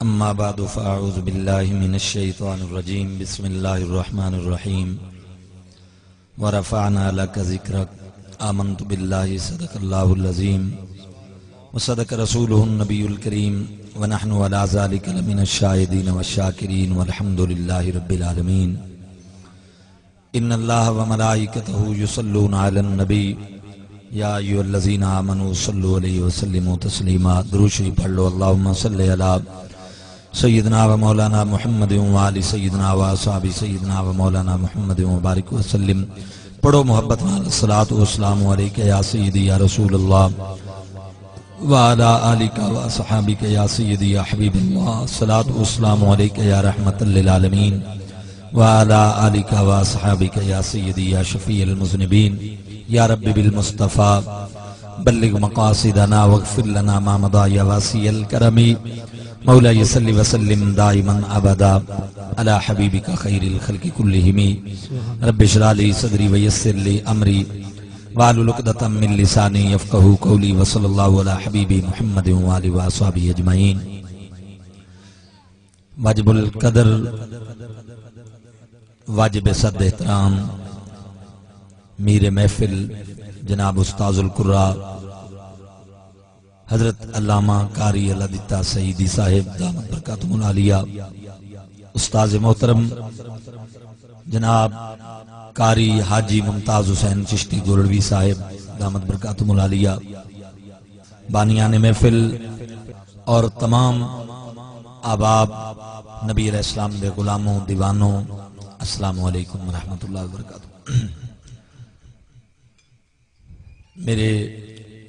اما بعد فاعوذ باللہ من الشیطان الرجیم بسم اللہ الرحمن الرحیم ورفعنا لک ذکرک آمنت باللہ صدق اللہ العظیم وصدق رسولہ النبی الکریم ونحن علی ذلک لمن الشاہدین والشاکرین والحمد للہ رب العالمین ان اللہ وملائکتہ یصلون علی النبی یا ایھا الذین آمنوا صلوا علیہ وسلموا تسلیما۔ درود شریف پڑھ لو۔ اللہم صلی علی سیدنا و مولانا محمد و آل سیدنا و اصحاب سیدنا و مولانا محمد و بارک وسلم۔ پڑھو محبت نال الصلاۃ والسلام علیک یا سیدی یا رسول اللہ وعلی آلک و اصحابک یا سیدی یا حبیب اللہ۔ الصلاۃ والسلام علیک یا رحمت للعالمین وعلی آلک و اصحابک یا سیدی یا شفیع المذنبین۔ یا رب بالمصطفیٰ بلغ مقاصدنا واغفر لنا ما مضى یا واسع الکرم۔ مولاي صل وسلم دائما ابدا على حبيبك خير الخلق كلهم رب اشرح لي صدري ويسر لي امري واحلل عقدة من لساني يفقهوا قولي وصلى الله على حبيبي محمد وآله وصحبه اجمعين۔ واجب القدر واجب صد احترام میر محفل جناب استاذ القراء حضرت علامہ قاری اللہ دتا سعیدی صاحب دامت برکاتہم العالیہ، استاذ محترم جناب قاری حاجی ممتاز حسین چشتی گولڑوی صاحب دامت برکاتہم العالیہ، بانیان محفل اور تمام احباب نبی علیہ السلام دے غلاموں دیوانوں، السلام علیکم ورحمۃ اللہ وبرکاتہ۔ میرے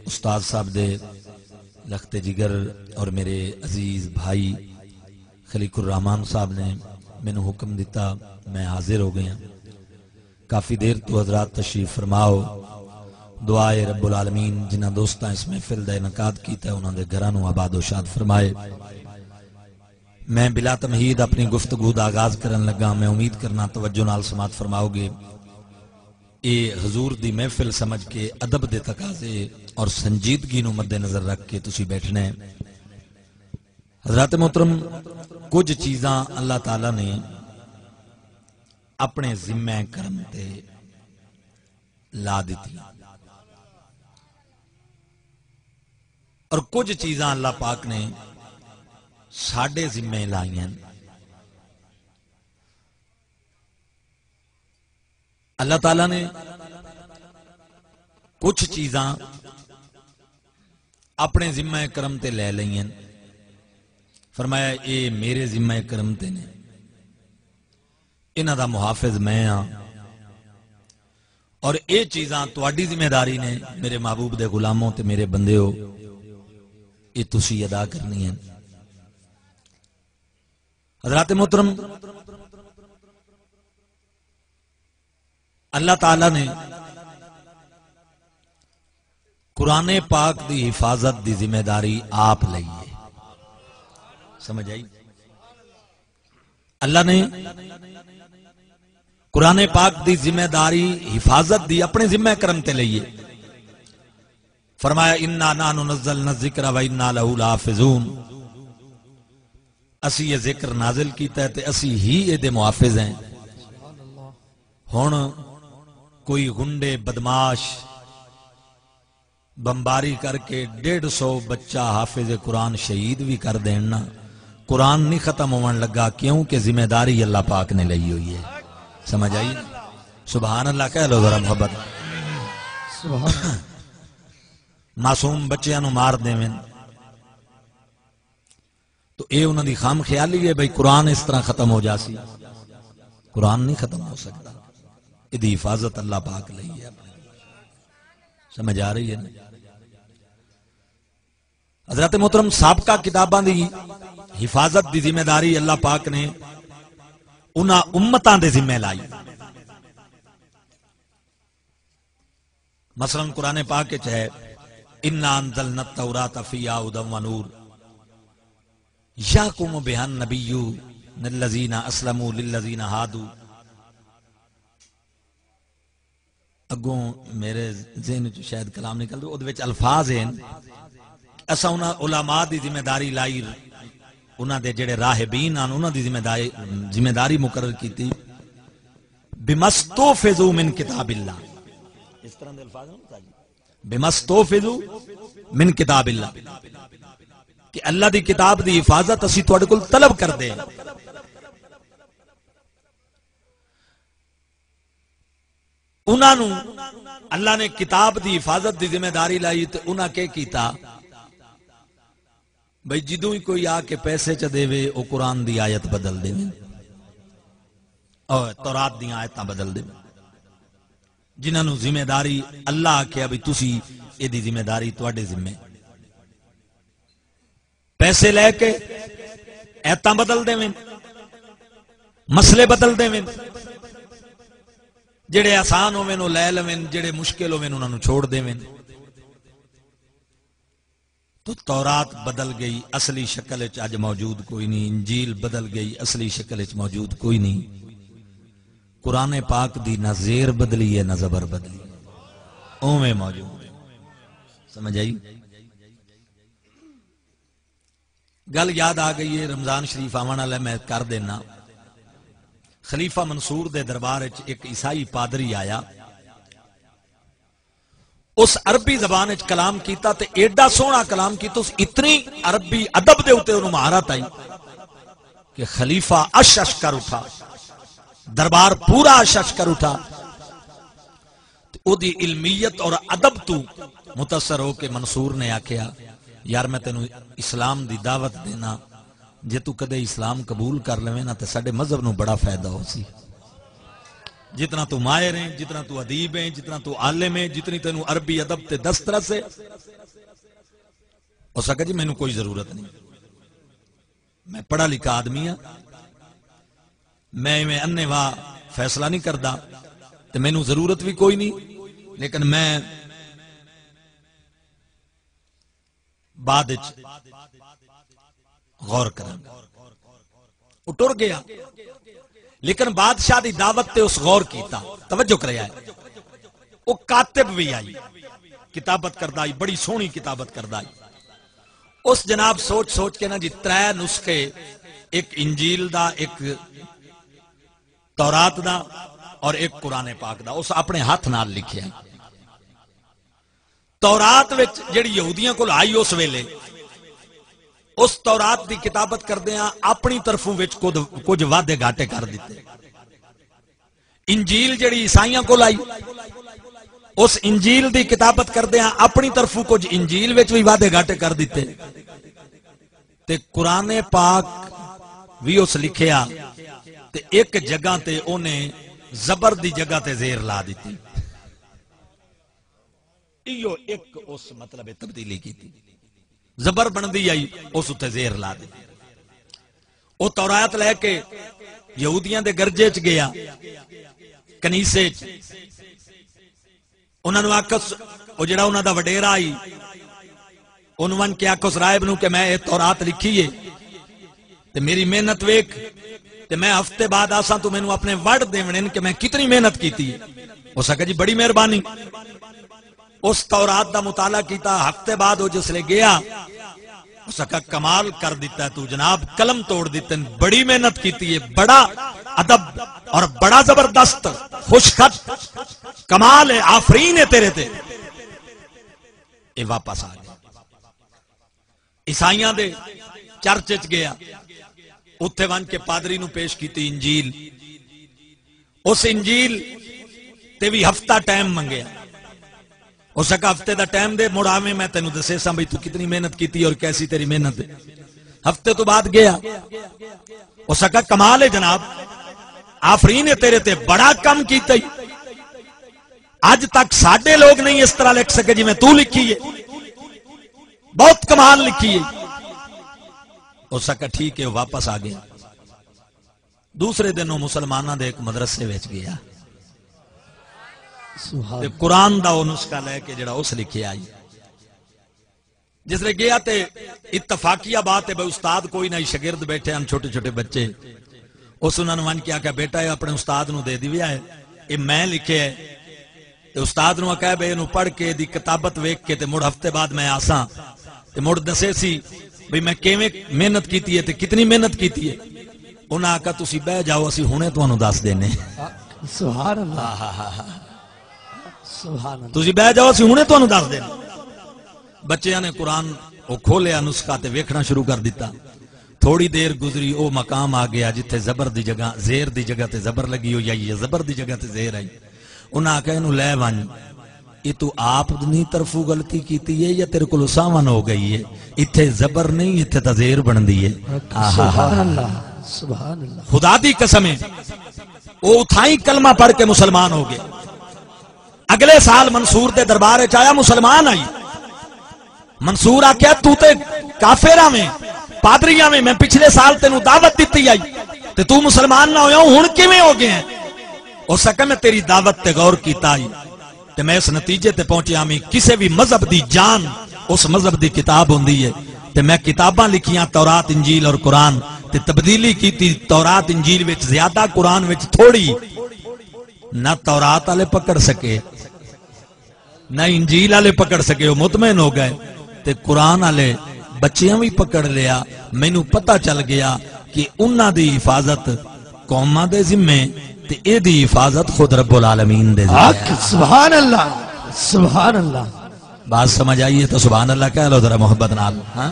استاد صاحب دے لخت جگر اور میرے عزیز بھائی خلیق الرحمان صاحب نے مینوں حکم دیتا، میں حاضر ہو گیا۔ کافی دیر تو حضرات تشریف فرماؤ، دعائے رب العالمین جنہ دوستاں اس محفل دا انعقاد کیتا ہے انہاں دے گھراں نوں آباد و شاد فرمائے۔ میں بلا تمہید اپنی گفتگو دا آغاز کرن لگا، میں امید کرنا توجہ نال سماعت فرماؤ گے۔ اے حضور دی محفل سمجھ کے ادب دے تقاضے اور سنجیدگی نو مد نظر رکھ کے تسی بیٹھنا ہے۔ حضرات محترم، کچھ چیزاں اللہ تعالیٰ نے اپنے ذمہ کرم تے لا دیتی اور کچھ چیزاں اللہ پاک نے ساڈے ذمہ لائیں۔ اللہ تعالیٰ نے کچھ چیزاں اپنے ذمہ کرم تے لے لئیں، فرمایا اے میرے ذمہ کرم تے نے، انہاں دا محافظ میں ہاں، اور اے چیزاں تواڈی ذمہ داری نے میرے محبوب دے غلاموں تے میرے بندے ہو، اے تسی ادا کرنی ہیں۔ حضرات محترم، اللہ تعالیٰ نے قرآن پاک دی حفاظت دی ذمہ داری آپ لئی ہے، سمجھ آئی؟ اللہ نے قرآن پاک دی ذمہ داری حفاظت دی اپنے ذمہ کرم تے لئی ہے۔ فرمایا انا نحن نزلنا الذکر و انا لہ لحافظون، اسی یہ ذکر نازل کیتا ہے تے اسی ہی اے دے محافظ ہیں۔ ہن کوئی گنڈے بدماش بمباری کر کے 150 بچہ حافظ قرآن شہید بھی کر دینا، قرآن نہیں ختم ہون لگا، کیونکہ ذمہ داری اللہ پاک نے لئی ہوئی ہے۔ سمجھ آئی؟ سبحان اللہ کہہ لو ذرا محبت۔ معصوم بچیاں نو مار دیویں تو اے انہاں دی خام خیالی ہے بھئی قرآن اس طرح ختم ہو جاسی، قرآن نہیں ختم ہو سکتا، ادھی حفاظت اللہ پاک لئی ہے۔ سمجھ آ رہی ہے نا؟ حضرت محترم، سابقہ کتاباں دی حفاظت دی ذمہ داری اللہ پاک نے انہاں امتاں دے ذمہ لائی۔ مثلا قرآن پاک وچ ہے انا انزلنا التوراۃ فیہا ھدی و نور یحکم بہا النبیون الذین اسلموا للذین ھادوا۔ اگوں میرے ذہن شاید کلام نکل دو، ادھے وچ الفاظ ہیں، اسا انہاں علماء دی ذمہ داری لائی انہاں دے جڑے راہبین آن انہاں دی ذمہ داری مقرر کیتی بمستوفذو من کتاب اللہ، اس طرح دے الفاظ ہیں نا، بمستوفذو من کتاب اللہ، کہ اللہ دی کتاب دی حفاظت اسی تواڈے کول طلب کر دے. انہاں نو اللہ نے کتاب دی حفاظت دی ذمہ داری لائی تے انہاں کے کیتا بھئی جدوں ہی کوئی آ کے پیسے چ دے وے او قرآن دی آیت بدل دے اور تورات دی آیتاں بدل دے. جنہاں نو ذمہ داری اللہ آکھیا بھی تسی اے دی ذمہ داری تواڈے ذمہ، پیسے لے کے ایتاں بدل دے ویں، مسئلے بدل دے ویں، جڑے آسان ہوویں او لے لویں، جڑے مشکل ہوویں انہاں نو چھوڑ دیویں. تو تورات بدل گئی، اصلی شکل وچ اج موجود کوئی نہیں. انجیل بدل گئی، اصلی شکل وچ موجود کوئی نہیں. قرآن پاک دی نہ زیر بدلی ہے نہ زبر بدلی، اوویں موجود ہے. سمجھ آئی؟ گل یاد آ گئی ہے، رمضان شریف آون والا میں کر دینا. خلیفہ منصور دے دربار وچ ایک عیسائی پادری آیا، اس عربی زبان وچ کلام کیتا تے ایڈا سونا کلام کیتا، اس اتنی عربی ادب دے اوتے انہوں مہارت آئی کہ خلیفہ اش اش کر اٹھا، دربار پورا اش اش کر اٹھا. او دی علمیت اور ادب تو متاثر ہو کے منصور نے آکھیا یار میں تینوں اسلام دی دعوت دینا، جے تو کدے اسلام قبول کر لویں نا تے ساڈے مذہب نو بڑا فائدہ ہو سی. جتنا تو ماہر ہیں، جتنا تو ادیب ہیں، جتنا تو عالم ہیں، جتنی تینوں عربی ادب تے دسترس ہے، اس کہا جی مینوں کوئی ضرورت نہیں، میں پڑھا لکھا آدمی ہاں، میں انے واہ فیصلہ نہیں کردا تے مینوں ضرورت بھی کوئی نہیں، لیکن میں بعد غور کروں. وہ ٹر گیا، لیکن بادشاہ دی دعوت تے اس غور کیتا. توجہ کریا ہے، وہ کاتب بھی آئی، کتابت کردہ آئی، بڑی سونی کتابت کردہ آئی. اس جناب سوچ سوچ کے نا جی 3 نسخے، ایک انجیل دا، ایک تورات دا اور ایک قرآن پاک دا، اس اپنے ہاتھ نال لکھیا. تورات وچ جڑی یہودیاں کول آئی اس ویلے، اس تورات دی کتابت کردیاں اپنی طرفوں وچ کچھ وعدے گھاٹے کر دیتے. انجیل جڑی عیسائیاں کول آئی، اس انجیل دی کتابت کردیاں اپنی طرفوں کچھ انجیل وچ بھی وعدے گھاٹے کر دیتے. تے قرآن پاک بھی اس لکھیا تے ایک جگہ تے انہیں زبر دی جگہ تے زیر لا دیتی. ایو ایک اس مطلب تبدیلی کی تھی، زبر بندی آئی اس اتے زیر لا دی. وہ تورات لے کے یہودیاں دے گرجے چ گیا، کنیسے چ، انہوں نے آکس وہ جڑا انہوں دا وڈیرا آئی انہوں کے آکس رائب نو کہ میں یہ تورات لکھیے تے میری محنت ویک تے میں ہفتے بعد آساں تو میں نو اپنے وڈ دیونن کہ میں کتنی محنت کیتی ہے. وہ سکا جی بڑی مہربانی. اس تورات دا مطالعہ کیتا، ہفتے بعد وہ جس لے گیا اس کا کمال کر دیتا ہے، تو جناب قلم توڑ دیتے ہیں، بڑی محنت کیتی ہے، بڑا ادب اور بڑا زبردست خوش خط، کمال ہے، آفرین ہے تیرے تے. یہ واپس آ گیا، عیسائیاں دے چرچ وچ گیا، اتھے ون کے پادری نو پیش کیتی انجیل. اس انجیل تے بھی ہفتہ ٹائم منگیا. اس کا ہفتے دا ٹائم دے، مڑ آویں میں تینوں دسے سا بھئی تو کتنی محنت کیتی اور کیسی تیری محنت ہے. ہفتے تو بعد گیا، اس کا کمال ہے جناب، آفرین ہے تیرے تے، بڑا کم کیتا ہی، آج تک ساڈے لوگ نہیں اس طرح لکھ سکے جی میں تو لکھی ہے، بہت کمال لکھی ہے. اس کا ٹھیک ہے، واپس آ گیا. دوسرے دن وہ مسلمانوں دے ایک مدرسے وچ گیا، قرآن دا وہ نسخہ لے کے جڑا اس لکھے آئی. جس لئے گیا تے اتفاقیہ بات ہے بھئی استاد کوئی نہ شاگرد بیٹھے ہیں چھوٹے چھوٹے بچے. اس انہوں نے ون کیا کہ بیٹا ہے اپنے استاد نو دے دیویا ہے، یہ میں لکھے ہے. استاد نو کہے بھئی انہوں پڑھ کے دی کتابت ویک کے تے مڑ ہفتے بعد میں آساں تے مڑ دسے سی بھئی میں کیویں محنت کیتی ہے تے کتنی محنت کیتی ہے؟ انہاں آکھا تسی بہ جاؤ اسی ہنے تانوں دس دینے. سبحان اللہ سبحان اللہ. تسی بہ جاؤ اسی ہنے تانوں دس دینے. بچیاں نے قرآن وہ کھولیا نسخہ تے ویکھنا شروع کر دیتا. تھوڑی دیر گزری او مقام آ گیا جتھے زبر دی جگہ زیر دی جگہ تے زبر لگی ہو یا یہ زبر دی جگہ تے زیر آئی. انہاں آکھا اینو لے ون یہ تو آپ نہیں طرفو غلطی کیتی ہے یا تیرے کو ساون ہو گئی ہے. اتھے زبر نہیں اتھے تا زیر بن دی ہے. سبحان اللہ سبحان اللہ. خدا دی قسم ہے او اتھائی کلمہ پڑھ کے مسلمان ہو گئے. اگلے سال منصور دے دربار چایا مسلمان آئی. منصور آکھیا تو تے کافراں میں پادریاں میں پچھلے سال تینوں دعوت دیتی آئی تے تو مسلمان نہ ہویا ہن کیویں ہو گئے ہیں؟ او سکے میں تیری دعوت تے غور کیتا آئی تے میں اس نتیجے تے پہنچیا میں کسے بھی مذہب دی جان اس مذہب دی کتاب ہوندی ہے تے میں کتاباں لکھیاں تورات انجیل اور قرآن تے تبدیلی کیتی تورات انجیل وچ زیادہ قرآن وچ تھوڑی. نہ تورات والے پکڑ سکے نہ انجیل والے پکڑ سکے. وہ مطمئن ہو گئے تے قرآن والے بچیاں بھی پکڑ لیا. مینوں پتہ چل گیا کہ انہاں دی حفاظت قوماں دے ذمے تے اے دی حفاظت خود رب العالمین دے ذمے. سبحان اللہ سبحان اللہ. بات سمجھ آئیے تو سبحان اللہ کہہ لو ذرا محبت نال. ہاں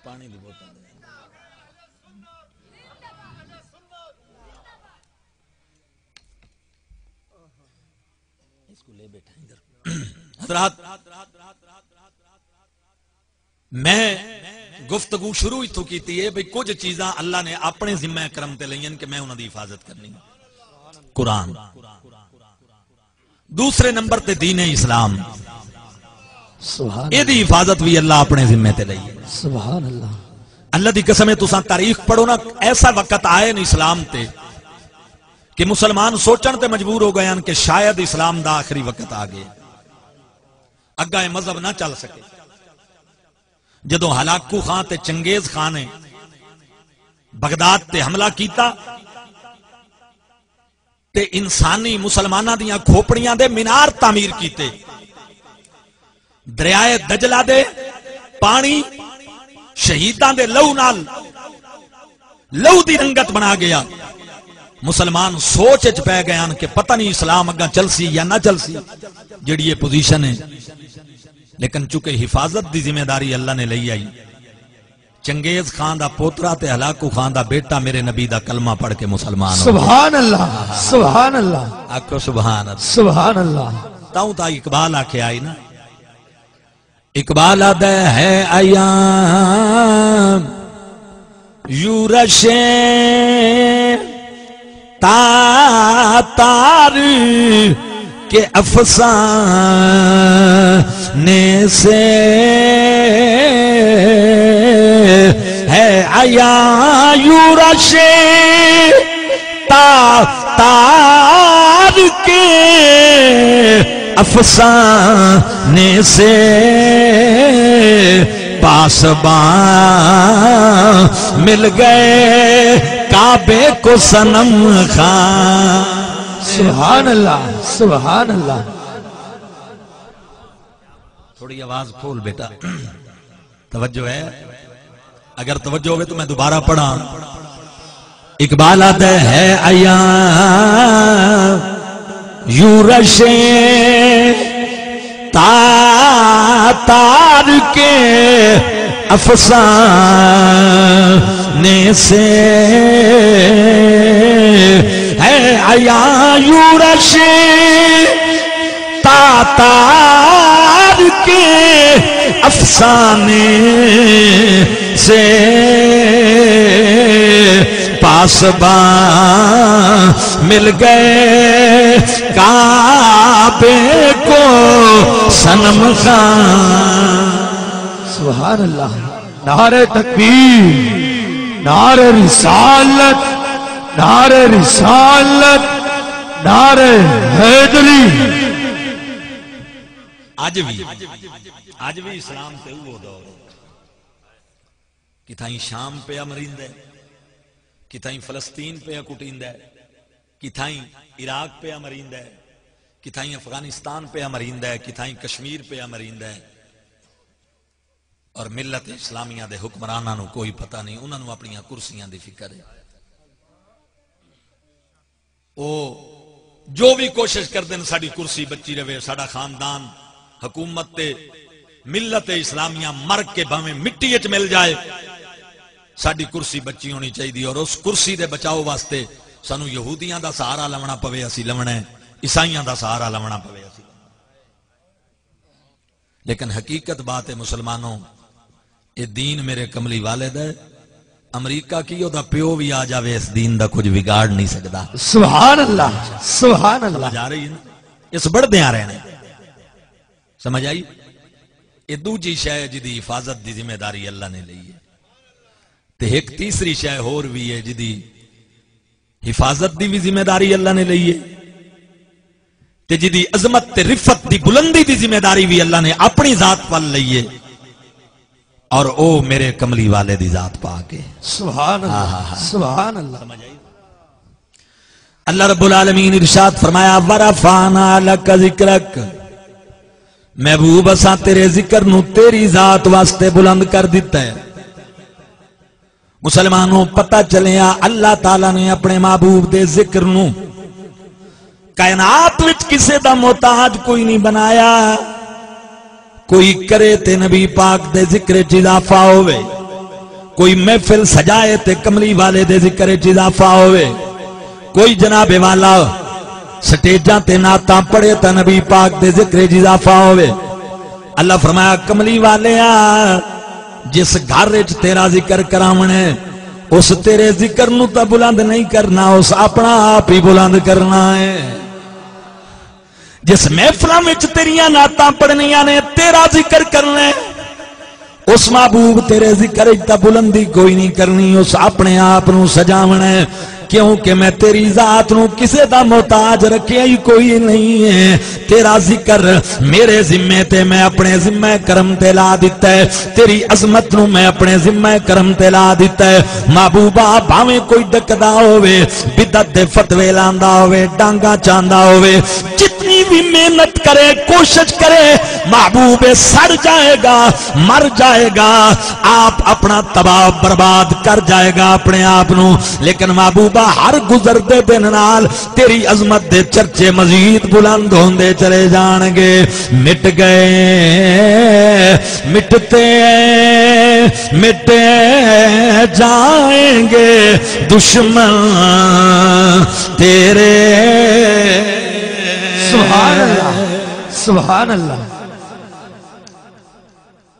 پانی دی بوتل اس کو لے بیٹھا ادھر. حضرات میں گفتگو شروع ہی تو کیتی ہے بھئی کچھ چیزاں اللہ نے اپنے ذمہ کرم تے لئین کہ میں انہاں دی حفاظت کرنی. قرآن دوسرے نمبر تے دین اسلام اے دی حفاظت بھی اللہ اپنے ذمہ تے لئی. سبحان اللہ. اللہ دی قسم ہے تساں تاریخ پڑھو نا ایسا وقت آئے نا اسلام تے کہ مسلمان سوچن تے مجبور ہو گئے کہ شاید اسلام دا آخری وقت آ گئے اگا یہ مذہب نہ چل سکے. جدو ہلاکو خان تے چنگیز خان نے بغداد تے حملہ کیتا تے انسانی مسلمانہ دیاں کھوپڑیاں دے مینار تعمیر کیتے. دریائے دجلہ دے پانی شہیداں دے لہو نال لہو دی رنگت بنا گیا. مسلمان سوچ اچ پہ گئے کہ پتہ نہیں اسلام اگا چلسی یا نہ چلسی جڑی یہ پوزیشن ہے. لیکن چونکہ حفاظت دی ذمہ داری اللہ نے لئی آئی. چنگیز خان دا پوترا تے ہلاکو خان دا بیٹا میرے نبی دا کلمہ پڑھ کے مسلمان ہو. سبحان اللہ سبحان اللہ. آکھو سبحان اللہ سبحان اللہ. تاؤں تا اقبال آکھے آئی نا. اقبال آدھے ہے ایام یورشیں تاتار کے افسانے سے ہے ایام یورشیں تاتار کے افسانے سے پاسبان مل گئے کعبے کو صنم خان. سبحان اللہ سبحان اللہ. تھوڑی آواز کھول بیٹا توجہ ہے. اگر توجہ ہوگی تو میں دوبارہ پڑھا. اقبال آدھے ہے ایام یورشیں تاتار کے افسانے سے ہے ایام یورشیں تاتار کے افسانے سے پاسبان مل گئے کعبے کو صنم خان. سبحان اللہ. نعرہ تکبیر نعرہ رسالت نعرہ رسالت نعرہ حیدری. آج بھی اسلام تے وہ دور کتھائیں شام پہ امریند ہے کتھائیں فلسطین پہ کٹیند ہے کتھائیں عراق پہ امریند ہے، کتھائیں افغانستان پہ امریند ہے، کتھائیں کشمیر پہ امریند ہے، اور ملت اسلامیہ دے حکمراناں نو کوئی پتہ نہیں، انہاں نو اپنی کرسیاں دی فکر ہے۔ او جو بھی کوشش کر دیں ساڑی کرسی بچی رہے، ساڑا خاندان حکومت تے ملت اسلامیہ مر کے بھامیں مٹی اچ مل جائے، ساڑی کرسی بچی ہونی چاہیے، اور اس کرسی دے بچاؤ واسطے سانو یہودیاں دا سہارا لونا پوے، اسی لونا ہے، عیسائیاں دا سہارا لونا پوے اسی لونا۔ لیکن حقیقت بات ہے مسلمانوں، یہ دین میرے کملی والد ہے، امریکہ کی او دا پیو بھی آ جاوے اس دین دا کچھ بگاڑ نہیں سکتا۔ سبحان اللہ، سبحان اللہ۔ جا رہی ہے نا، اس بڑھ دیں آ رہے ہیں، سمجھ آئی؟ یہ دوجی شے جدی حفاظت دی ذمہ داری اللہ نے لئی ہے، تے ایک تیسری شے اور بھی ہے جدی حفاظت دی بھی ذمہ داری اللہ نے لئی ہے، تے جدی عظمت تے رفت دی بلندی دی ذمہ داری بھی اللہ نے اپنی ذات پر لئی ہے، اور او میرے کملی والے دی ذات پا کے۔ سبحان اللہ، سبحان اللہ۔ اللہ رب العالمین ارشاد فرمایا ورفعنا لک ذکرک، محبوب اساں تیرے ذکر نو تیری ذات واسطے بلند کر دیتا ہے۔ مسلمانوں پتہ چلیا اللہ تعالیٰ نے اپنے محبوب دے ذکر نو کائنات وچ کسے دا محتاج کوئی نہیں بنایا، کوئی کرے تے نبی پاک دے ذکر چ اضافہ ہوئے، کوئی محفل سجائے تے کملی والے دے ذکر چ اضافہ ہوئے، کوئی جناب والا سٹیجاں تے نعتاں پڑھے تے نبی پاک دے ذکر چ اضافہ ہوئے۔ اللہ فرمایا کملی والے جس گھر وچ تیرا ذکر کراونا ہے اس تیرے ذکر نو تا بلند نہیں کرنا، اس اپنا آپ ہی بلند کرنا ہے۔ جس محفلاں وچ تیریاں نعتاں پڑھنیاں نے تیرا ذکر کرنا ہے، اس محبوب تیرے ذکر تا بلندی کوئی نہیں کرنی، اس اپنے آپ نو سجاونا ہے، کیونکہ میں تیری ذات نو کسے دا محتاج رکھیا ہی کوئی نہیں ہے۔ تیرا ذکر میرے ذمے تے میں اپنے ذمہ کرم تے لا دیتا ہے، تیری عظمت نو میں اپنے ذمہ کرم تے لا دیتا ہے۔ محبوبہ بھاویں کوئی ڈکدا ہوئے، بدعت دے فتوے لاندا ہوئے، ڈانگا چاندا ہوئے، جتنی بھی محنت کرے کوشش کرے، محبوب سڑ جائے گا، مر جائے گا، آپ اپنا تباہ برباد کر جائے گا اپنے آپ نو، لیکن محبوب ہر گزر دے دن نال تیری عظمت دے چرچے مزید بلند ہوندے چلے جان گے۔ مٹ گئے مٹتے مٹے جائیں گے دشمن تیرے۔ سبحان اللہ، سبحان اللہ۔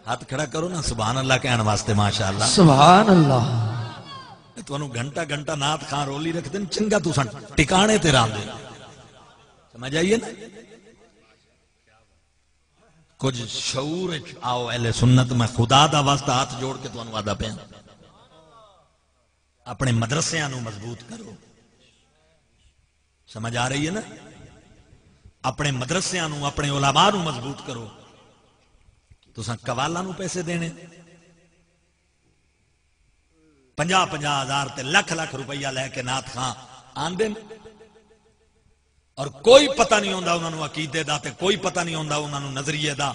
ہاتھ کھڑا کرو نا سبحان اللہ کہنے واسطے، ماشاءاللہ سبحان اللہ۔ تو انہوں گھنٹہ گھنٹہ نات خان رولی رکھ دیں، چنگا تو سن ٹکانے تے رام دے، سمجھ آئیے نا؟ کچھ شعور آؤ اہل سنت، میں خدا دا واسطہ ہاتھ جوڑ کے تو انہوں وعدہ پہ اپنے مدرسیاں نو مضبوط کرو، سمجھ آ رہی ہے نا؟ اپنے مدرسیاں نو اپنے علماء نو مضبوط کرو۔ تو سن قوالاں نو پیسے دینے 50,000 تے لکھ روپیہ لے کے نات خان آندے، اور کوئی پتہ نہیں ہوندا انہاں نو عقیدے دا، تے کوئی پتہ نہیں ہوندا انہاں نو نظریے دا،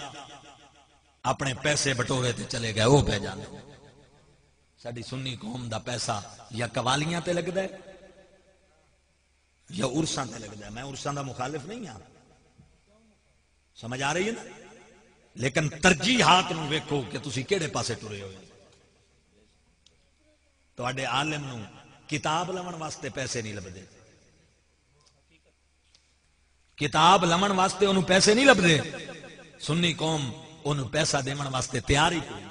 اپنے پیسے بٹورے تے چلے گئے وہ پہ جاندے۔ ساڈی سنی قوم دا پیسہ یا قوالیاں تے لگدا ہے یا عرساں تے لگدا ہے۔ میں عرساں دا مخالف نہیں ہاں، سمجھ آ رہی ہے نا؟ لیکن ترجیحات نو ویکھو کہ تسی کیڑے پاسے ٹرے ہوئے۔ تواڈے عالم نو کتاب لون واسطے پیسے نہیں لبدے، کتاب لون واسطے انہوں پیسے نہیں لبدے، سنی قوم انہوں پیسہ دیون واسطے تیار ہی کوئی۔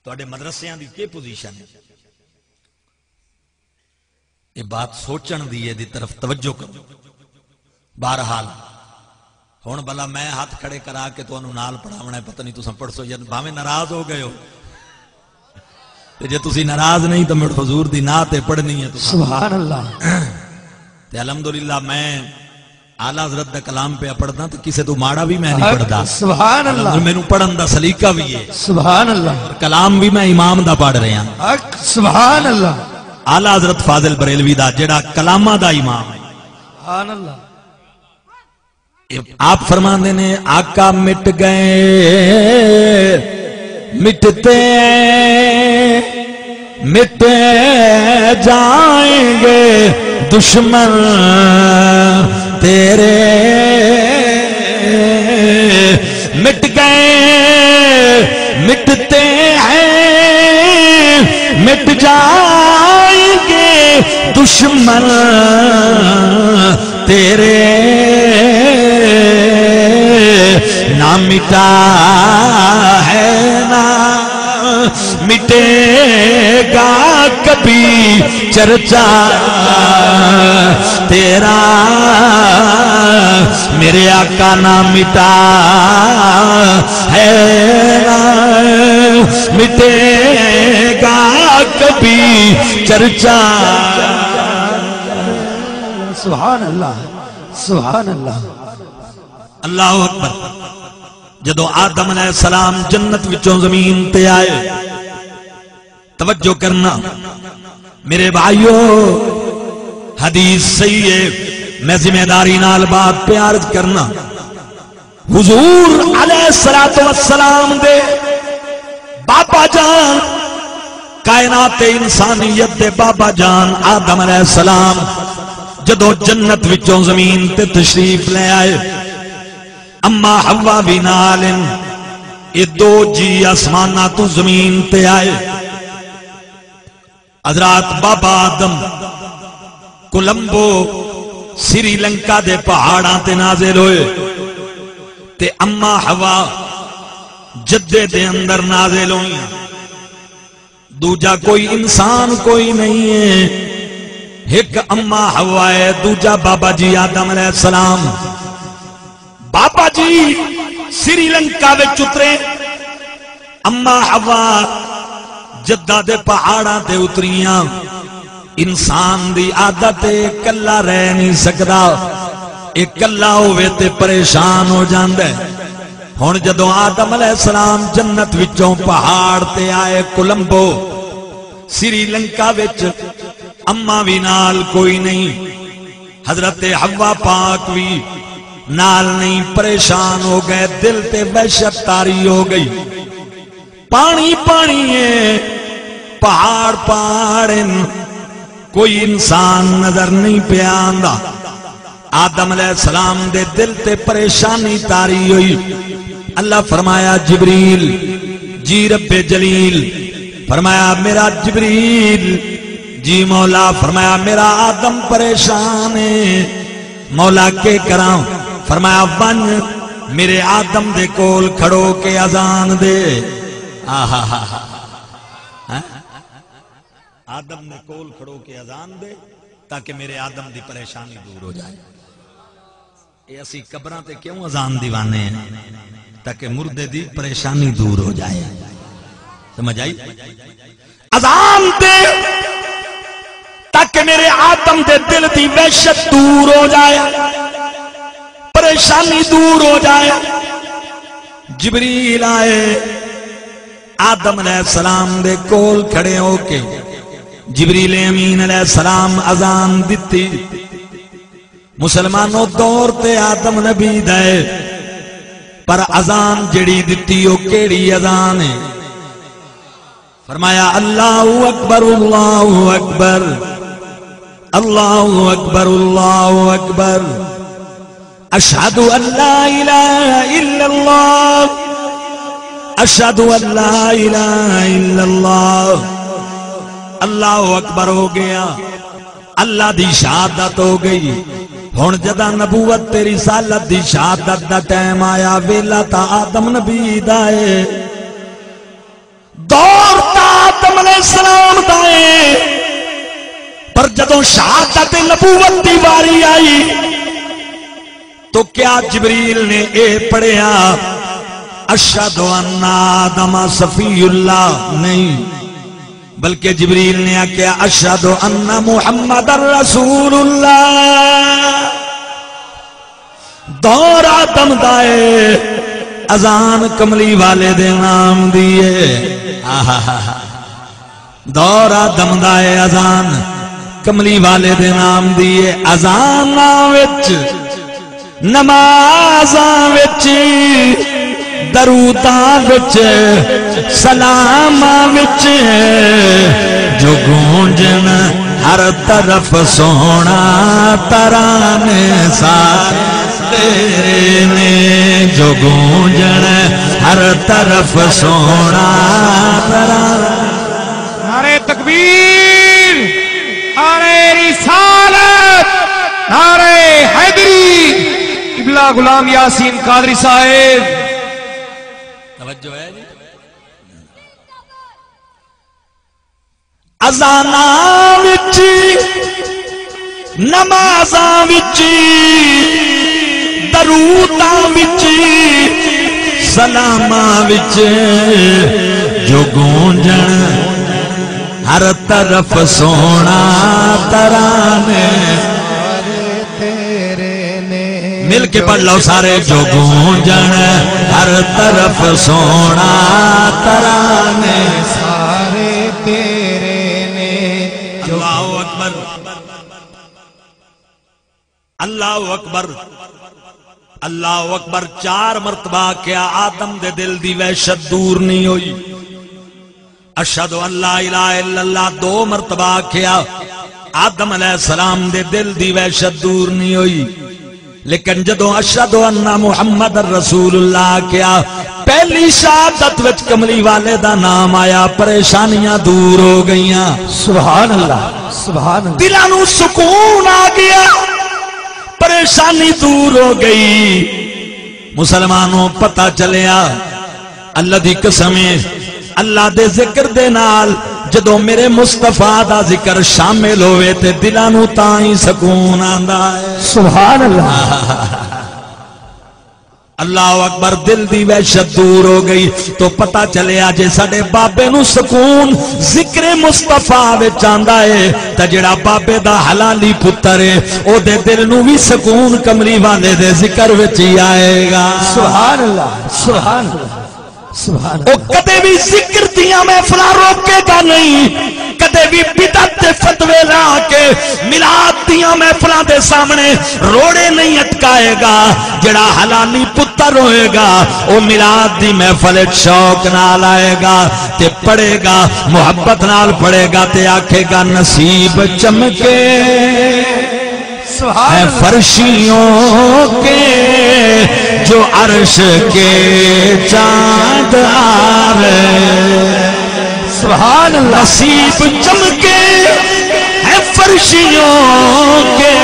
تواڈے مدرسیاں دی کی پوزیشن ہے؟ یہ بات سوچن دی ہے، دی طرف توجہ کرو۔ بہرحال ہون بلا میں ہاتھ کھڑے کرا کے تو انہوں نال پڑھاونا ہے، پتہ نہیں تو سن پڑھ سو یا بھاویں ناراض ہو گئے ہو، جے تسی ناراض نہیں تو میرے حضور دی نعت پڑھنی ہے۔ سبحان اللہ۔ تے الحمدللہ میں اعلیٰ حضرت دا کلام پہ پڑھدا تو کسے تو ماڑا بھی میں نہیں پڑھدا۔ سبحان اللہ۔ مینوں پڑھن دا سلیقہ بھی ہے، سبحان اللہ۔ کلام بھی میں امام دا پڑھ رہا ہوں۔ سبحان اللہ۔ آلہ حضرت فاضل بریلوی دا جڑا کلامہ دا امام ہے. سبحان اللہ. آپ فرماندے نے آقا مٹ گئے مٹتے مٹ جائیں گے دشمن تیرے مٹ گئے مٹتے ہیں مٹ جائیں گے دشمن تیرے نہ مٹا ہے نہ مٹے گا کبھی چرچا تیرا میرے آقا نہ مٹا ہے نہ مٹے گا کبھی چرچا. سبحان اللہ سبحان اللہ. اللہ اکبر. جدو آدم علیہ السلام جنت وچوں زمین تے آئے، توجہ کرنا میرے بھائیو، حدیث صحیح ہے، میں ذمہ داری نال بات پہ عرض کرنا. حضور علیہ السلام دے بابا جان، کائنات انسانیت دے بابا جان آدم علیہ السلام جدو جنت وچوں زمین تے تشریف لے آئے، اما حوا بھی نال یہ دو جی آسمانہ تو زمین تے آئے. حضرات بابا آدم کولمبو سری لنکا دے پہاڑاں تے نازل ہوئے تے اما حوا جدے دے اندر نازل ہوئی. دوجا کوئی انسان کوئی نہیں ہے، ایک اما حوا ہے، دوجا بابا جی آدم علیہ السلام. بابا جی سری لنکا وچ اترے، اما حوا جدہ دے پہاڑاں تے اتریاں. انسان دی عادت کلا رہ نہیں سکدا، ایک کلا ہوئے تے پریشان ہو جاندے. ہن جدوں آدم علیہ السلام جنت وچوں پہاڑ تے آئے کولمبو سری لنکا وچ، اما بھی نال کوئی نہیں، حضرت حوا پاک بھی نال نہیں، پریشان ہو گئے، دل تے وحشت طاری ہو گئی. پانی پانی ہے، پہاڑ پہاڑن، کوئی انسان نظر نہیں پہ آندا. آدم علیہ السلام دے دل تے پریشانی طاری ہوئی. اللہ فرمایا جبریل جی رب جلیل، فرمایا میرا جبریل جی مولا، فرمایا میرا آدم پریشان ہے، مولا کے کراں؟ فرمایا ون میرے آدم دے کول کھڑو کے اذان دے. آدم نے کول کھڑو کے اذان دے تاکہ میرے آدم دی پریشانی دور ہو جائے. اے اسی قبراں تے کیوں اذان دیوانے ہیں؟ تاکہ مردے دی پریشانی دور ہو جائے. سمجھ آئی؟ اذان دے تاکہ میرے آدم دے دل دی وحشت دور ہو جائے، پریشانی دور ہو جائے. جبریل آئے، آدم علیہ السلام دے کول کھڑے ہو کے جبریل امین علیہ السلام اذان دیتی. مسلمانوں دور تے آدم نبی دے، پر اذان جڑی دیتی وہ کیڑی اذان ہے؟ فرمایا اللہ اکبر اللہ اکبر اللہ اکبر اللہ اکبر اشہد ان لا الہ الا اللہ اشہد ان لا الہ الا اللہ. اللہ اکبر ہو گیا، اللہ دی شہادت ہو گئی. ہن جدا نبوت تے رسالت دی شہادت دا ٹائم آیا، ویلا تا آدم نبی دا ہے، دور تا آدم علیہ السلام دا ہے. پر جدوں شہادت نبوت دی باری آئی تو کیا جبریل نے اے پڑھیا اشہد ان آدم صفی اللہ؟ نہیں، بلکہ جبریل نے کیا اشہد ان محمد رسول اللہ. دور آدم دائے، اذان کملی والے دے نام دیئے. دورہ دمدائے اذان کملی والے دے نام دیے اذاناں وچ نمازاں وچ دروداں وچ سلاماں وچ جو گونجن ہر طرف سونا ترانے سارے تیرے نے جو گونجن ہر طرف سونا ترانے نعرہ تکبیر نعرہ رسالت نعرہ حیدری قبلہ غلام یاسین قادری صاحب توجہ ہے جی اذاناں وچ نمازاں وچ دروداں وچ سلاماں وچ جو گونجن ہر طرف سونا ترانے مل کے پڑھ لو سارے جو گونجن ہر طرف سونا ترانے سارے تیرے نے اللہ اکبر اللہ اکبر اللہ اکبر 4 مرتبہ کیا آدم دے دل دی وحشت دور نہیں ہوئی اشہدو اللہ الہ الا اللہ 2 مرتبہ کیا آدم علیہ السلام دے دل دی وحشت دور نہیں ہوئی لیکن جدو اشہدو انہ محمد رسول اللہ کیا پہلی شہادت وچ کملی والے دا نام آیا پریشانیاں دور ہو گئیاں سبحان اللہ سبحان اللہ دلانو سکون آ گیا پریشانی دور ہو گئی مسلمانوں پتہ چلیا اللہ دی قسمیں اللہ دے ذکر دے نال جدو میرے مصطفیٰ دا ذکر شامل ہوئے تے دلانو تائیں سکون آندا ہے سبحان اللہ اللہ اکبر دل دی وحشت دور ہو گئی تو پتہ چلے آجے ساڑے بابے نو سکون ذکر مصطفیٰ وچ آندا ہے تا جڑا بابے دا حلالی پتر ہے او دے دل نو بھی سکون کملی والے دے ذکر وچ ہی آئے گا سبحان اللہ سبحان اللہ سبحان او کدے بھی ذکر دیاں محفلاں روکے گا نہیں کدے بھی بدعت تے فتوے لا کے میلاد دیاں محفلاں دے سامنے روڑے نہیں اٹکائے گا جڑا حلالی پتر ہوئے گا او میلاد دی محفل شوق نال آئے گا تے پڑھے گا محبت نال پڑھے گا تے آکھے گا نصیب چمکے ہے فرشیوں کے جو عرش کے چاند آرے سبحان اللہ نصیب چمکے ہے فرشیوں کے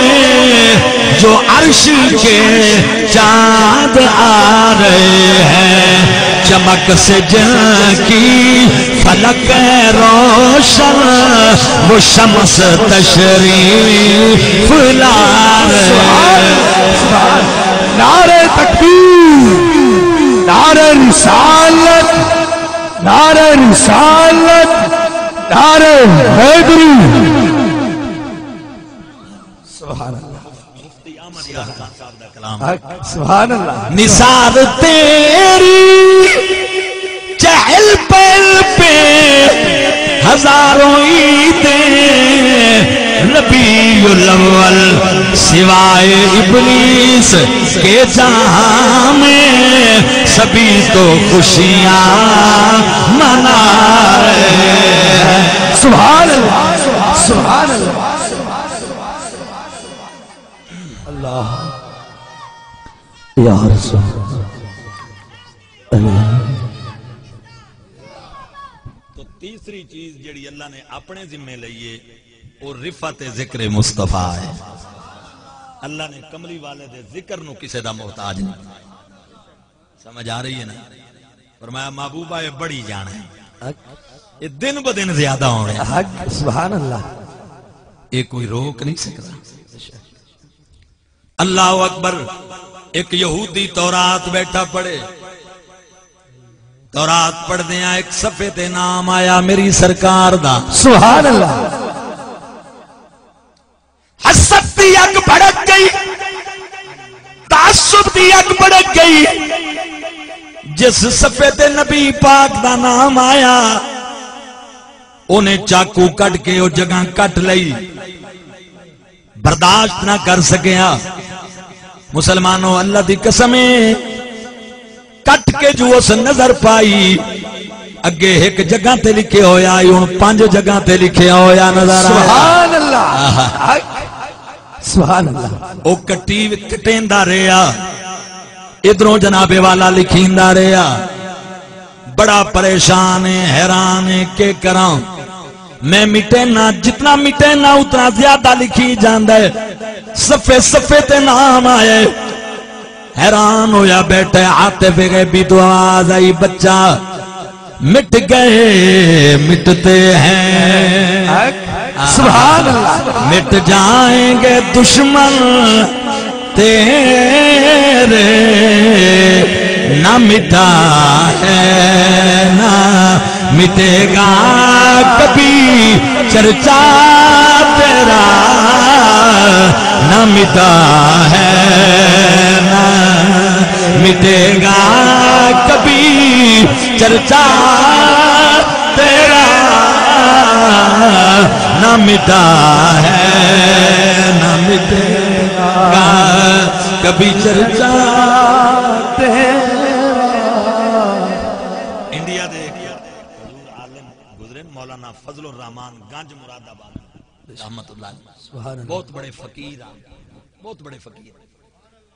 جو عرش کے چاند آ رہے ہیں چمک سے جن کی فلک روشن وہ شمس تشریف لا رہے نعرہ تکبیر نعرہ رسالت نعرہ رسالت نعرہ حیدری سبحان اللہ سبحان اللہ نثار تیری چہل پہل پہ ہزاروں عیدیں ربیع الاول سوائے ابلیس کے جہاں میں سبھی تو خوشیاں منا رہے ہیں سبحان اللہ سبحان اللہ اللہ یا رسول اللہ تو تیسری چیز جڑی اللہ نے اپنے ذمہ لئیے اور رفعت ذکر مصطفیٰ ہے اللہ نے کملی والے دے ذکر نو کسے دا محتاج نہیں سمجھ آ رہی ہے نا فرمایا محبوبہ یہ بڑی جان ہے یہ دن بدن زیادہ ہونے سبحان اللہ یہ کوئی روک نہیں سکتا اللہ اکبر ایک یہودی تورات بیٹھا پڑھے تورات پڑھ دیا ایک صفحے تے نام آیا میری سرکار دا سبحان اللہ حسد دی اگ بھڑک گئی تعصب دی اگ بھڑک گئی جس صفحے تے نبی پاک دا نام آیا انہیں چاقو کٹ کے وہ جگہ کٹ لئی، برداشت نہ کر سکیا۔ مسلمانوں اللہ دی قسمیں کٹ کے جو اس نظر پائی، اگے ایک جگہ تے لکھے ہویا آئی، ان 5 جگہ تے لکھے ہویا نظر آیا۔ سبحان اللہ، سبحان اللہ۔ او کٹی کٹیندا رہیا، ادھروں جناب والا لکھیندا رہیا، بڑا پریشان ہے، حیران ہے کہ کراں، میں مٹینا جتنا مٹینا اتنا زیادہ لکھی جاندہ ہے، صفحے صفحے تے نام آئے، حیران ہویا بیٹھے، عاطف غیبی تو آواز آئی، بچہ مٹ گئے مٹتے ہیں، سبحان اللہ، مٹ جائیں گے دشمن تیرے، نہ مٹا ہے نہ مٹے گا کبھی چرچا تیرا، نہ مٹا ہے نہ مٹے گا کبھی چرچا تیرا، نہ مٹا ہے نہ مٹے گا کبھی چرچا تیرا۔ انڈیا دے حضور عالم گزرے مولانا فضل الرحمان گنج مراد آباد رحمت اللہ علیہ، بہت بڑے فقیر، بہت بڑے فقیر،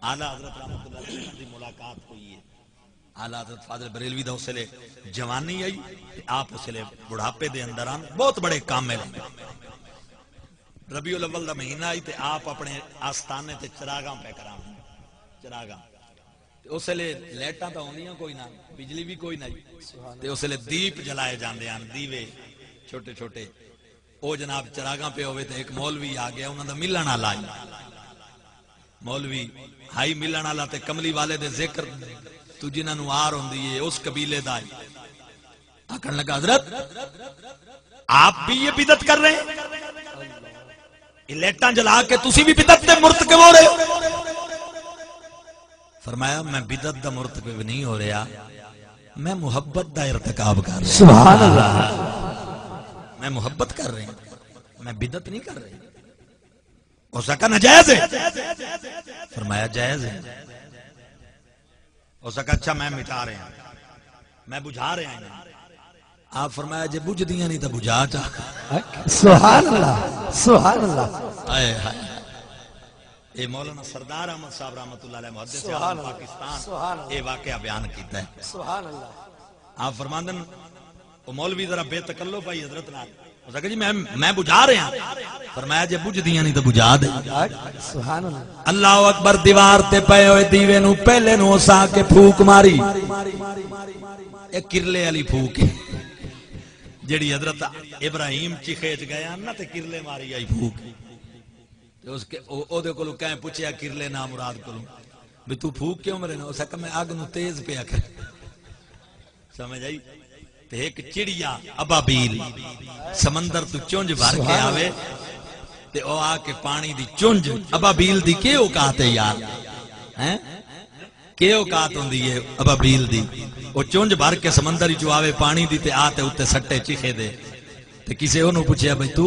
اعلیٰ حضرت رحمت اللہ علیہ کی ملاقات ہوئی ہے، اعلیٰ حضرت فاضل بریلوی دا اسلے جوانی آئی، آپ اسلے بڑھاپے دے اندر آن، بہت بڑے کامل ہیں۔ ربیع الاول دا مہینہ آئی تے آپ اپنے آستانے تے چراغاں پہ کرام، چراغاں اسلے لیٹاں تا ہوندیاں کوئی نہ، بجلی بھی کوئی نہیں، تے اسلے دیپ جلائے جاندے ہیں، دیوے چھوٹے چھوٹے، او جناب چراغاں پہ ہوئے تے ایک مولوی آ گیا، انہوں دا ملن والا آئی، مولوی ہائی ملن والا تے کملی والے دے ذکر تو جنہاں نو آر ہوندی ہے اس قبیلے دا آئی، آکھن لگا حضرت آپ بھی یہ بدعت کر رہے ہیں، یہ لیٹاں جلا کے تسی بھی بدعت دے مرتکب ہو رہے ہو؟ فرمایا میں بدعت دا مرتکب نہیں ہو رہا، میں محبت دا ارتکاب کر رہا ہوں۔ سبحان اللہ، میں محبت کر رہے ہیں، میں بدعت نہیں کر رہے۔ ہو سکا ناجائز ہے؟ فرمایا جائز ہے۔ ہو سکا اچھا میں مٹا رہے ہیں، میں بجھا رہے ہیں۔ آپ فرمایا جے بجھ دیاں نہیں تو بجھا چاہ۔ سبحان اللہ، سبحان اللہ۔ آئے ہائے، اے مولانا سردار احمد صاحب رحمت اللہ علیہ محدث اعظم پاکستان اے واقعہ بیان کیتا ہے۔ سبحان اللہ۔ آپ فرماندن وہ مولوی ذرا بے تکلف آئی حضرت نال، اس نے کہا جی میں بجھا رہے ہیں۔ فرمایا جے بجھ دیاں نہیں تو بجھا دے۔ سبحان اللہ۔ اللہ اکبر، دیوار تے پے ہوئے دیوے نو پہلے نو اسا کے پھوک ماری، ایک کرلے والی پھوک جڑی حضرت ابراہیم چی کھیچ گیا نا تے کرلے ماری آئی پھوک، اس کے او دے کولو کہیں پوچھیا کرلے نا مراد کولو بھی تو پھوک کیوں مرے نا؟ اسا کہ میں آگ نو تیز پیا کر، سمجھ آئی؟ تے ایک چڑیا ابابیل سمندر تو چونج بھر کے آوے تے او آ کے پانی دی چونج، ابابیل دی کے اوقات ہے یار، ہیں کے اوقات ہوندی ہے ابابیل دی، وہ چونج بھر کے سمندر جو آوے پانی دی تے آتے اتے سٹے چیخے دے، تے کسے انہوں پوچھیا بھئی تو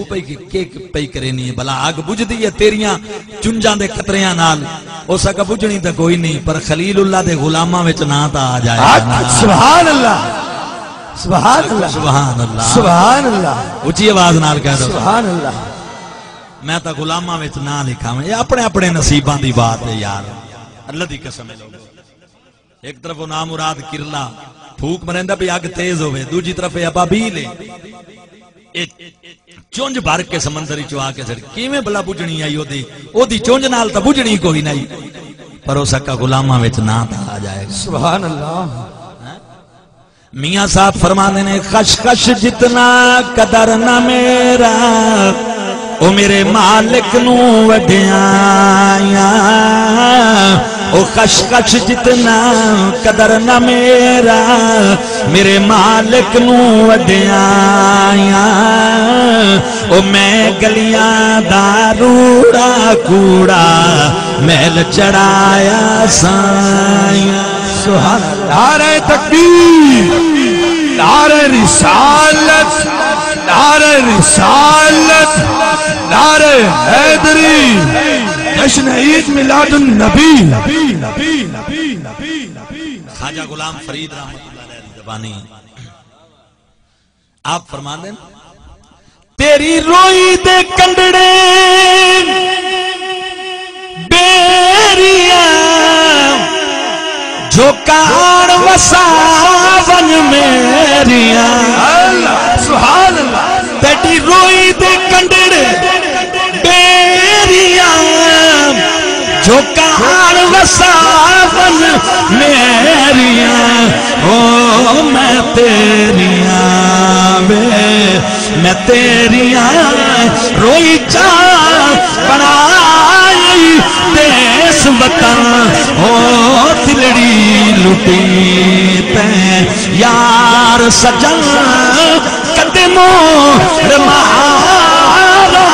پئی کرینی ہے بلا آگ بجھ دی ہے تیریاں چنجاں دے خطریاں نال؟ او سکا بجھنی تا کوئی نہیں، پر خلیل اللہ دے غلاماں وچ نہ تا آ جائے۔ سبحان اللہ، سبحان اللہ، سبحان اللہ، سبحان اللہ، اونچی آواز نال کہہ دو سبحان اللہ۔ میں تا غلاماں وچ نہ لکھا میں، یہ اپنے اپنے نصیباں دی بات ہے یار، اللہ دی قسم ہے لوگوں۔ ایک طرف وہ نامراد کرلا پھوک مرندہ بھی آگ تیز ہوئے، دوجی طرف ہے ابابیل چونج بھر کے سمندری چوا کے سڑ کیویں بلا بجھنی آئی او دی چونج نال تا بجھنی کوئی نہیں، پر ہو سکا غلاماں وچ نہ تا آ جائے گا۔ سبحان اللہ۔ میاں صاحب فرمانے نے خش خش جتنا قدر نہ میرا، او میرے مالک نو وڈیاں، او خش خش جتنا قدر نہ میرا، میرے مالک نو وڈیاں، او میں گلیاں دا روڑا کوڑا محل چڑھایا سائیاں۔ سبحان اللہ۔ نعرہ تکبیر، نعرہ رسالت، نعرہ رسالت، نعرہ حیدری، جشن عید میلاد النبی۔ خواجہ غلام فرید رحمت اللہ علیہ زبانی آپ فرما دیں تیری روئی دے کنڈڑے بیریاں جو کان وساون میریاں سبحان اللہ، تیری روئی دے کنڈڑے بیریاں جو کان وساون میریاں او میں تیریاں میں تیریاں روئی چاہ بنائی دیس وطن او دلڑی لٹی تے یار سجن قدموں رمہارا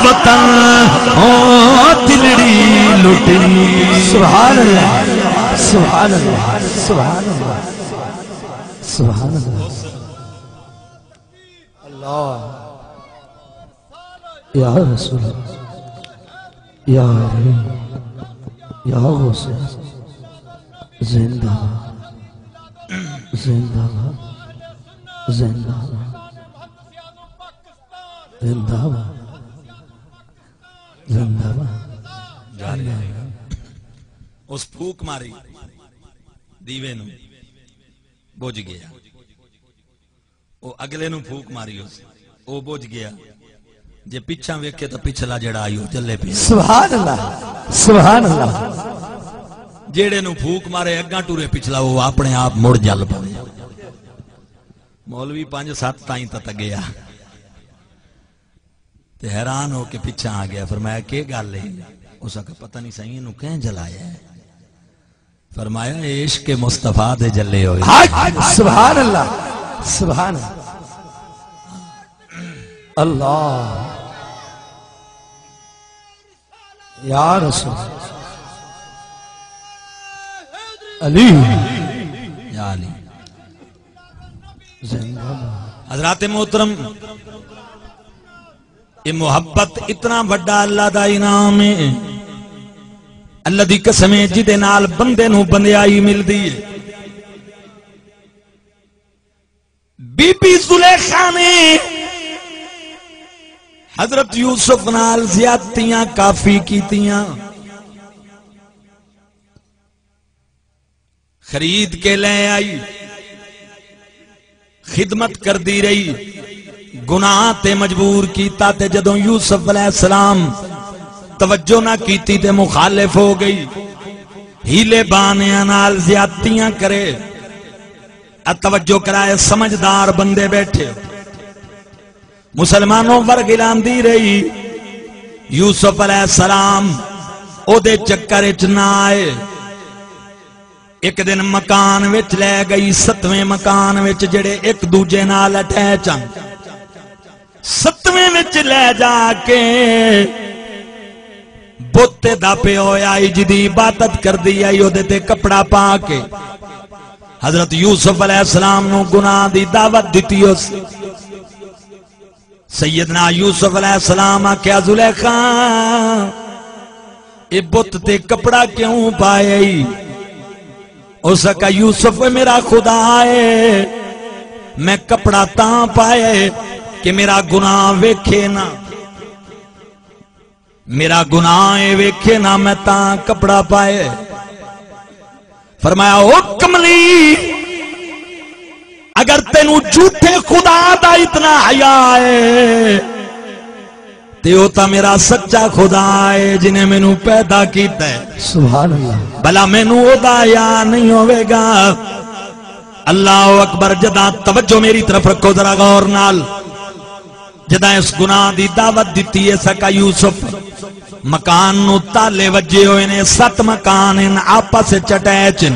وطن او دلڑی لٹی۔ سبحان اللہ، سبحان اللہ، سبحان اللہ، سبحان اللہ۔ اللہ یا رسول اللہ، یا رحیم، یا غوث زندہ زندہ زندہ زندہ زندہ اس پھوک ماری دیوے نو بوجھ گیا، وہ اگلے نو پھوک ماری اس وہ بوجھ گیا، جے پیچھا ویکھے تو پچھلا جڑا آئیو جلے پہ۔ سبحان اللہ، سبحان اللہ۔ جیڑے نو پھوک مارے اگاں ٹورے پچھلا وہ اپنے آپ مڑ جل پڑے۔ مولوی 5-7 تائیں تک گیا تے حیران ہو کے پیچھا آ گیا، فرمایا کہ گل ہے؟ اس کا پتہ نہیں صحیح نو کہیں جلایا ہے؟ فرمایا عشق مصطفیٰ دے جلے ہوئے۔ سبحان اللہ، سبحان اللہ، یا رسول علی، یا علی۔ زندہ حضرات محترم، یہ محبت اتنا بڑا اللہ دا انعام ہے، اللہ دی قسم ہے جدے نال بندے نو بندیائی مل دی ہے۔ بی بی زلیخا نے حضرت یوسف نال زیادتیاں کافی کیتیاں، خرید کے لے آئی، خدمت کر دی رہی، گناہ تے مجبور کیتا تے جدوں یوسف علیہ السلام توجہ نہ کیتی تے مخالف ہو گئی، ہیلے بانیاں نال زیادتیاں کرے، توجہ کرائے سمجھدار بندے بیٹھے، مسلمانوں ورگلان دی رہی، یوسف علیہ السلام او دے چکر اچ نہ آئے۔ ایک دن مکان وچ لے گئی، 7ویں مکان وچ جڑے ایک دوجے نال اٹیچن، 7ویں وچ لے جا کے بوتے دا پیو آئی جدی عبادت کر دی آئی، او دے تے کپڑا پا کے حضرت یوسف علیہ السلام نو گناہ دی دعوت دیتی اس۔ سیدنا یوسف علیہ السلام آکھیا زلیخا اے بت تے کپڑا کیوں پائے؟ اس کا یوسف میرا خدا ہے، میں کپڑا تاں پائے کہ میرا گناہ ویکھے نا، میرا گناہ ویکھے نا، میں تاں کپڑا پائے۔ فرمایا او کملی، اگر تینوں جھوٹے خدا دا اتنا حیا ہے تے او تا میرا سچا خدا ہے جنہیں میں نو پیدا کیتا ہے۔ سبحان اللہ، بلا میں نو او دا یا نہیں ہوئے گا۔ اللہ اکبر۔ جداں توجہ میری طرف رکھو ذرا غور نال، جداں اس گناہ دی دعوت دیتی ہے سکا یوسف، مکان نو تالے وجے ہوئے نے، 7 مکان ان آپس چٹیچن،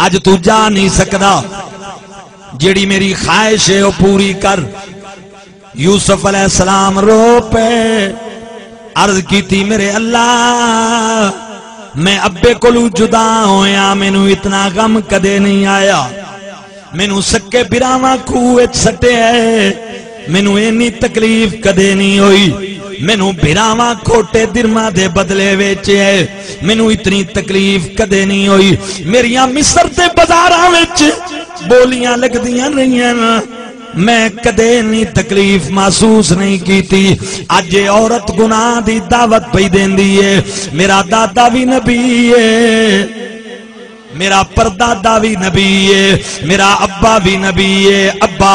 اج تو جا نہیں سکدا، جیڑی میری خواہش ہے وہ پوری کر۔ یوسف علیہ السلام رو پہ، عرض کی تھی میرے اللہ میں ابے کولو جدا ہویا، میں نو اتنا غم کدے نہیں آیا، مینوں سکے براواں کھوہ وچ سٹیا ہے مینوں اینی تکلیف کدے نہیں ہوئی مینوں براواں کھوٹے درما دے بدلے ویچے ہے مینوں اتنی تکلیف کدے نہیں ہوئی میریاں مصر دے بازاراں وچ بولیاں لگدیاں رہیاں میں کدے نہیں تکلیف محسوس نہیں کی تھی آج عورت گناہ دی دعوت پئی دیندی ہے میرا دادا بھی نبی ہے میرا پردادا بھی نبی ہے میرا ابا بھی نبی ہے ابا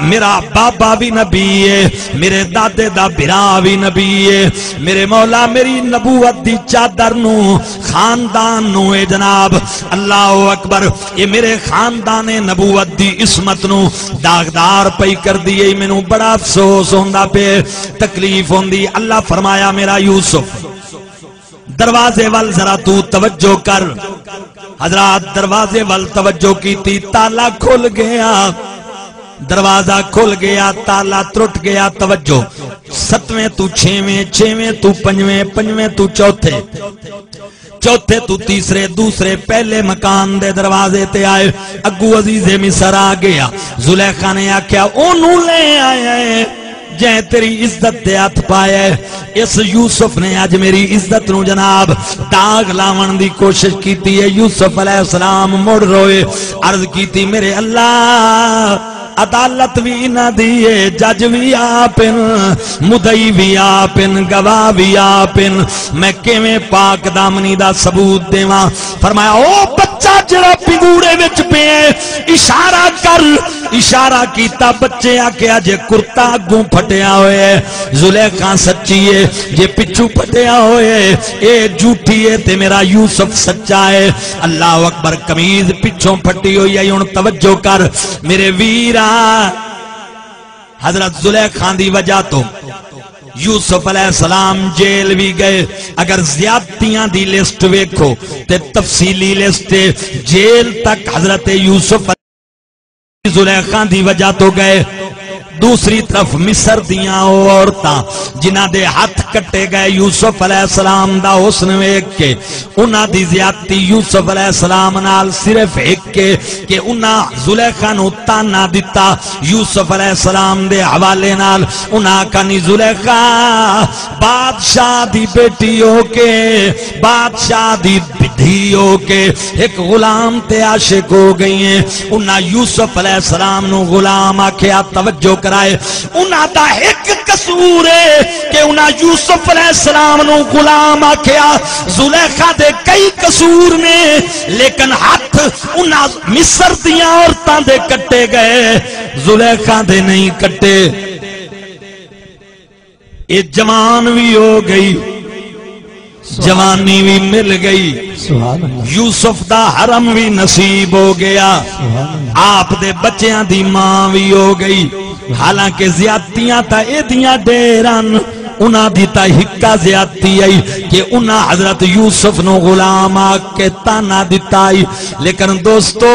میرا بابا بھی نبی ہے میرے دادے دا برا بھی نبی ہے میرے مولا میری نبوت دی چادر نو خاندان نو اے جناب اللہ اکبر یہ میرے خاندان نبوت دی عصمت نو داغدار پئی کر دیئے مینوں بڑا افسوس ہوندا پہ تکلیف ہوندی اللہ فرمایا میرا یوسف دروازے وال ذرا تو توجہ کر حضرات دروازے وال توجہ کی تھی تالا کھل گیا دروازہ کھل گیا تالا ٹوٹ گیا توجہ 7ویں تو 6ویں 6ویں تو 5ویں 5ویں تو چوتھے چوتھے تو تیسرے دوسرے پہلے مکان دے دروازے تے آئے اگو عزیز مصر آ گیا زلیخا نے آکھیا اونوں لے آیا ہے جائے تیری عزت دے ہاتھ پایا ہے اس یوسف نے آج میری عزت نو جناب داغ لاون دی کوشش کیتی ہے یوسف علیہ السلام مڑ روئے عرض کیتی میرے اللہ عدالت بھی نہ دیئے جج بھی آپن مدعی بھی آپن گواہ بھی آپن میں کیویں پاک دامنی دا ثبوت دیواں فرمایا او بچہ جڑا پنگوڑے وچ پے اشارہ کر اشارہ کیتا بچے آکے آجے کرتا اگوں پھٹیا ہوئے زلیخا سچی ہے جے پچھو پھٹیا ہوئے اے جھوٹی ہے تے میرا یوسف سچا ہے اللہ اکبر قمیض پچھوں پھٹی ہوئی ہے ان توجہ کر میرے ویرہ حضرت زلیخا دی وجہ تو یوسف علیہ السلام جیل بھی گئے اگر زیادتیاں دی لسٹ ویکھو تے تفصیلی لسٹ جیل تک حضرت یوسف زلیخا دی وجہ تو گئے دوسری طرف مصر دیاں عورتاں جنہ دے ہاتھ کٹے گئے یوسف علیہ السلام دا حسن ویکھ کے انہاں دی زیادتی یوسف علیہ السلام نال صرف ایک کے کہ انہاں زلیخا نو تانا دیتا یوسف علیہ السلام دے حوالے نال انہاں کنی زلیخا بادشاہ دی بیٹی ہو کے بادشاہ دی بدھی ہو کے ایک غلام تے عاشق ہو گئی ہیں انہاں یوسف علیہ السلام نو غلام آکھیا توجہ کرائے انہاں دا ایک قصور ہے کہ انہاں یوسف علیہ السلام نو غلام آکھیا زلیخا دے کئی قصور نے لیکن ہاتھ انہاں مصر دیاں عورتاں دے کٹے گئے زلیخا دے نہیں کٹے یہ جوان بھی ہو گئی جوانی بھی مل گئی یوسف دا حرم بھی نصیب ہو گیا آپ دے بچیاں دی ماں بھی ہو گئی حالانکہ زیادتیاں تا ایدیاں ڈیران انہاں دیتا ہکا زیادتی آئی کہ انہاں حضرت یوسف نو غلام آکے تانا دیتا آئی لیکن دوستو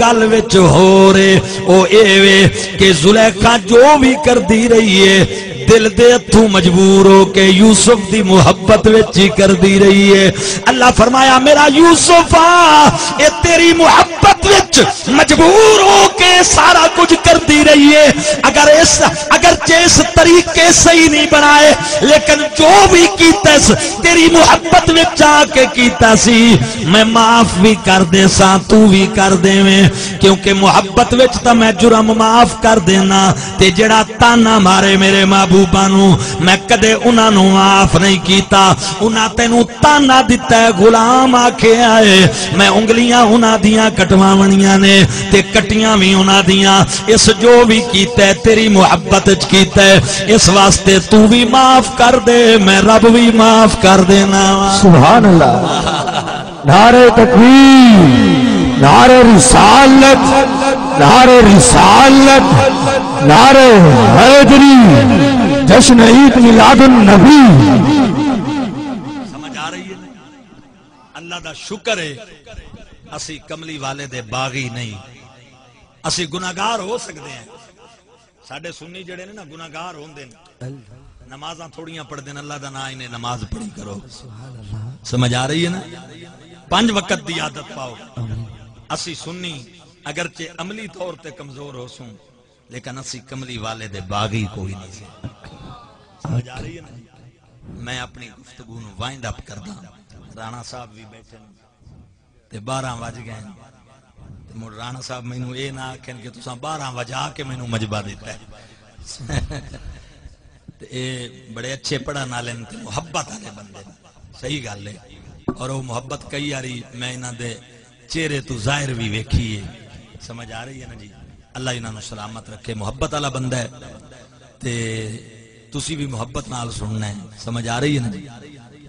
گل وچ ہو رہے او ایوے کہ زلیخا جو بھی کر دی رہی ہے دل دے تو مجبور ہو کے یوسف دی محبت وچی کر دی رہی ہے اللہ فرمایا میرا یوسف اے تیری محبت وچ مجبور ہو کے سارا کچھ کر دی رہی ہے اگر جیس طریقے صحیح نہیں بنائے لیکن جو بھی کیتا تیری محبت وچ آ کے کیتا سی میں معاف بھی کر دے سا تو بھی کر دے میں کیونکہ محبت وچ تا میں جرم معاف کر دینا تے جڑا تانا مارے میرے محبوبانو میں کدے انہاں نو معاف نہیں کیتا انہاں تینوں تانا دیتا ہے غلام آکے آئے میں انگلیاں انہاں دیاں کٹواونیاں نے تے کٹیاں بھی انہاں دیاں اس جو بھی کیتا ہے تیری محبت وچ کیتا ہے اس واسطے تو بھی معاف کر دے میں رب بھی معاف کر دینا سبحان اللہ نعرہ تکبیر نعرہ رسالت نعرہ رسالت نعرہ حیدری جشن عید میلاد النبی سمجھ آ رہی ہے اللہ دا شکر ہے اسی کملی والے دے باغی نہیں اسی گناہگار ہو سکتے ہیں ساڑھے سنی جڑے نے نا گناہگار ہوندے ہیں نمازاں تھوڑیاں پڑھ دیں اللہ دا نا انہیں نماز پڑھی کرو سمجھ آ رہی ہے نا 5 وقت دی عادت پاؤ اسی سنی اگرچہ عملی طور تے کمزور ہو سوں لیکن اسی کملی والے دے باغی کوئی نہیں سی سمجھ آ رہی ہے نا میں اپنی گفتگو نو وائنڈ اپ کردا رانا صاحب بھی بیٹھے تے 12 بج گئے تے مڑ رانا صاحب مینوں اے نہ آکھن کہ تساں 12 وجا کے مینوں مجبہ دیتا ہے تے اے بڑے اچھے پڑھن والے تے محبت والے بندے صحیح گل ہے اور وہ محبت کئی یاری میں انہاں دے چہرے تو ظاہر بھی ویکھی ہے سمجھ آ رہی ہے نا جی اللہ انہاں نو سلامت رکھے محبت والا بندہ ہے تے تسی بھی محبت نال سننا ہے سمجھ آ رہی ہے نا جی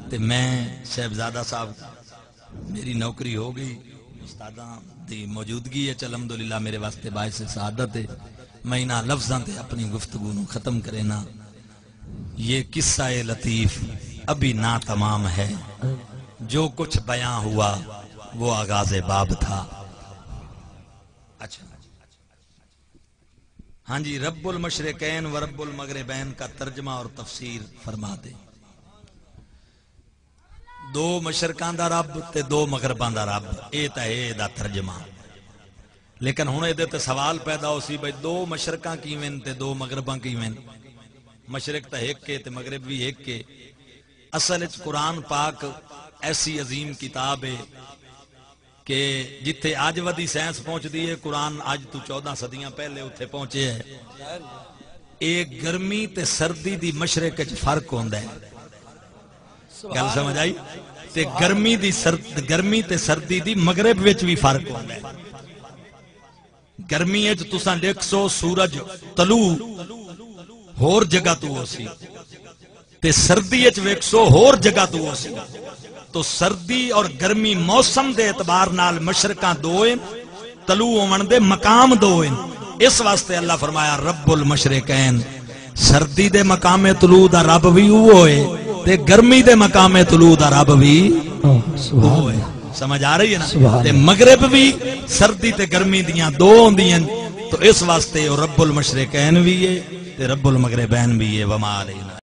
تے میں صاحبزادہ صاحب میری نوکری ہو گئی استاداں دی موجودگی ہے الحمدللہ میرے واسطے باعث سعادت ہے میں انہاں لفظاں تے اپنی گفتگو نو ختم کرے نا یہ قصہ لطیف ابھی نا تمام ہے جو کچھ بیان ہوا وہ آغاز باب تھا اچھا ہاں جی رب المشرقین و رب المغربین کا ترجمہ اور تفسیر فرما دے دو مشرقاں دا رب تے دو مغرباں دا رب اے تا اے دا ترجمہ لیکن ہن اے تے سوال پیدا ہو سی بھئی دو مشرقاں کیویں تے دو مغرباں کیویں مشرق تا ایک کے تے مغرب بھی ایک کے اصل وچ قرآن پاک ایسی عظیم کتاب ہے کہ جتھے آج ودی سائنس پہنچ دی ہے قرآن آج تو 14 صدیاں پہلے اتھے پہنچے ہے ایک گرمی تے سردی دی مشرق وچ فرق ہوندا ہے گل سمجھ آئی تے گرمی تے سردی دی مغرب وچ بھی فرق ہوندا ہے گرمی وچ تساں دیکھ سو سورج طلوع ہور جگہ تو ہو سی تے سردی وچ ویکھ سو ہور جگہ تو ہو سی تو سردی اور گرمی موسم دے اعتبار نال مشرقاں دو ہیں طلوع ہون دے مقام دو ہیں اس واسطے اللہ فرمایا رب المشرقین سردی دے مقام طلوع دا رب بھی ہوئے تے گرمی دے مقام طلوع دا رب بھی ہوئے سمجھ آ رہی ہے نا تے مغرب بھی سردی تے گرمی دیاں دو ہوندی ہیں تو اس واسطے رب المشرقین بھی ہے تے رب المغربین بھی ہے وما علینا